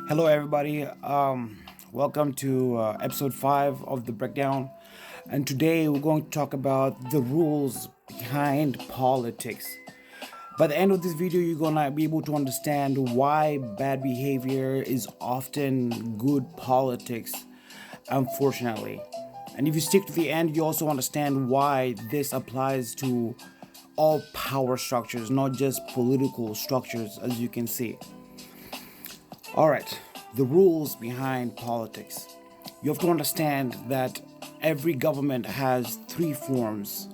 Hello, everybody. Welcome to episode 5 of the breakdown. And today we're going to talk about the rules behind politics. By the end of this video, you're gonna be able to understand why bad behavior is often good politics, unfortunately. And if you stick to the end, you also understand why this applies to all power structures, not just political structures, as you can see. All right, the rules behind politics. You have to understand that every government has three forms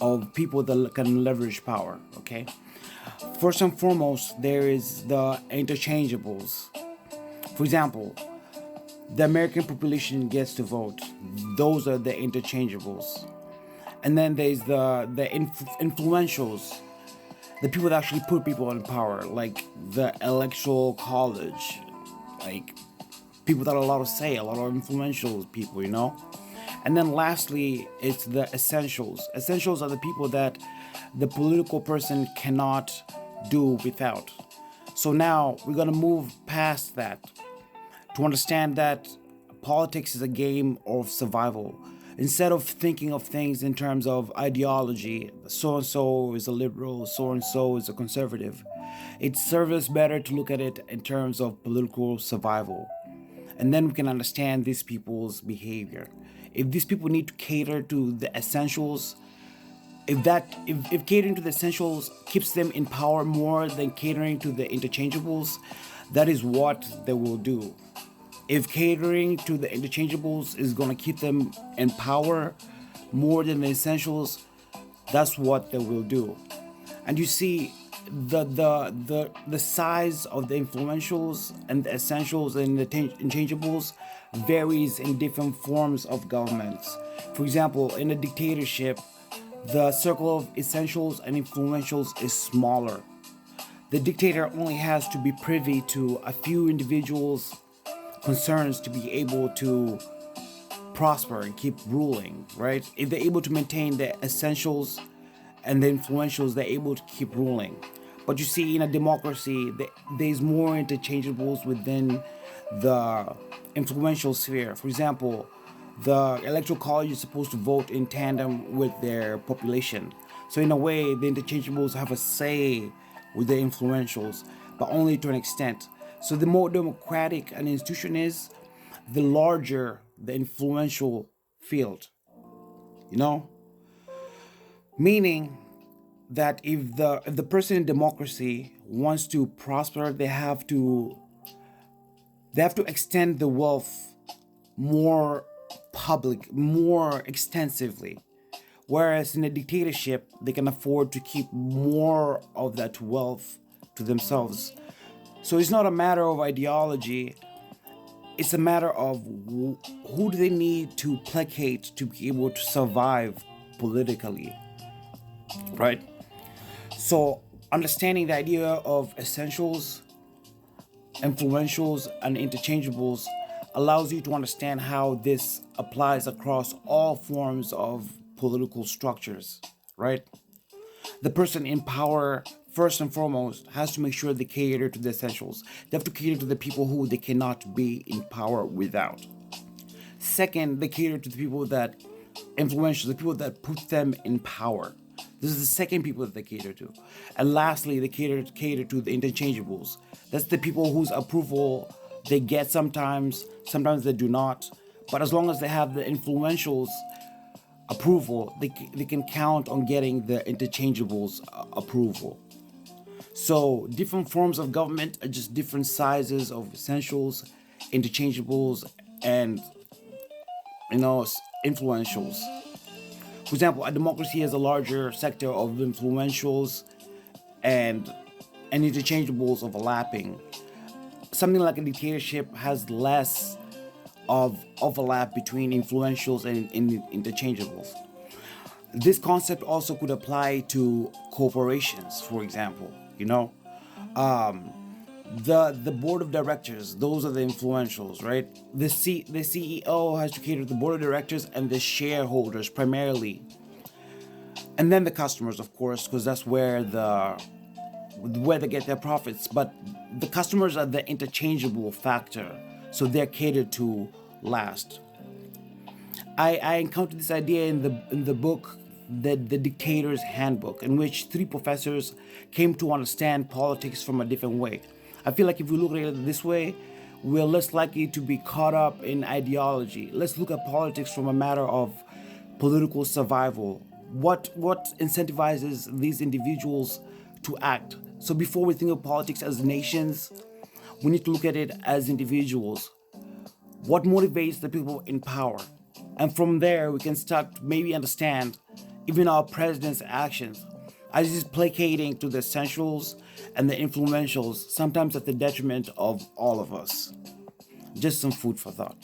of people that can leverage power, okay? First and foremost, there is the interchangeables. For example, the American population gets to vote. Those are the interchangeables. And then there's the influentials, the people that actually put people in power, like the electoral college, like people that are a lot of say, a lot of influential people. And then lastly, it's the essentials. Essentials are the people that the political person cannot do without. So now we're gonna move past that to understand that politics is a game of survival. Instead of thinking of things in terms of ideology, so and so is a liberal, so and so is a conservative, it serves us better to look at it in terms of political survival. And then we can understand these people's behavior. If these people need to cater to the essentials, if catering to the essentials keeps them in power more than catering to the interchangeables, that is what they will do. If catering to the interchangeables is going to keep them in power more than the essentials, that's what they will do. And you see, the size of the influentials and the essentials and the interchangeables varies in different forms of governments. For example, in a dictatorship, the circle of essentials and influentials is smaller. The dictator only has to be privy to a few individuals' concerns to be able to prosper and keep ruling, right? If they're able to maintain the essentials and the influentials, they're able to keep ruling. But you see, in a democracy, there's more interchangeables within the influential sphere. For example, the electoral college is supposed to vote in tandem with their population. So in a way, the interchangeables have a say with the influentials, but only to an extent. So the more democratic an institution is, the larger the influential field. You know, meaning that if the person in democracy wants to prosper, they have to extend the wealth more more extensively. Whereas in a dictatorship, they can afford to keep more of that wealth to themselves. So it's not a matter of ideology, it's a matter of who do they need to placate to be able to survive politically, right? So understanding the idea of essentials, influentials, and interchangeables allows you to understand how this applies across all forms of political structures, right? The person in power, first and foremost, has to make sure they cater to the essentials. They have to cater to the people who they cannot be in power without. Second, they cater to the people that influential, the people that put them in power. This is the second people that they cater to. And lastly, they cater to the interchangeables. That's the people whose approval they get sometimes they do not. But as long as they have the influentials approval, they can count on getting the interchangeables approval. So different forms of government are just different sizes of essentials, interchangeables, and influentials. For example, a democracy has a larger sector of influentials and interchangeables overlapping. Something like a dictatorship has less of overlap between influentials and interchangeables. This concept also could apply to corporations, for example. The board of directors, those are the influentials, right? The CEO has to cater to the board of directors and the shareholders primarily, and then the customers, of course, because that's where where they get their profits, but the customers are the interchangeable factor, so they're catered to last. I encountered this idea in the book the Dictator's Handbook, in which three professors came to understand politics from a different way. I feel like if we look at it this way, we're less likely to be caught up in ideology. Let's look at politics from a matter of political survival. What incentivizes these individuals to act? So before we think of politics as nations, we need to look at it as individuals. What motivates the people in power? And from there, we can start to maybe understand even our president's actions, as he's placating to the essentials and the influentials, sometimes at the detriment of all of us. Just some food for thought.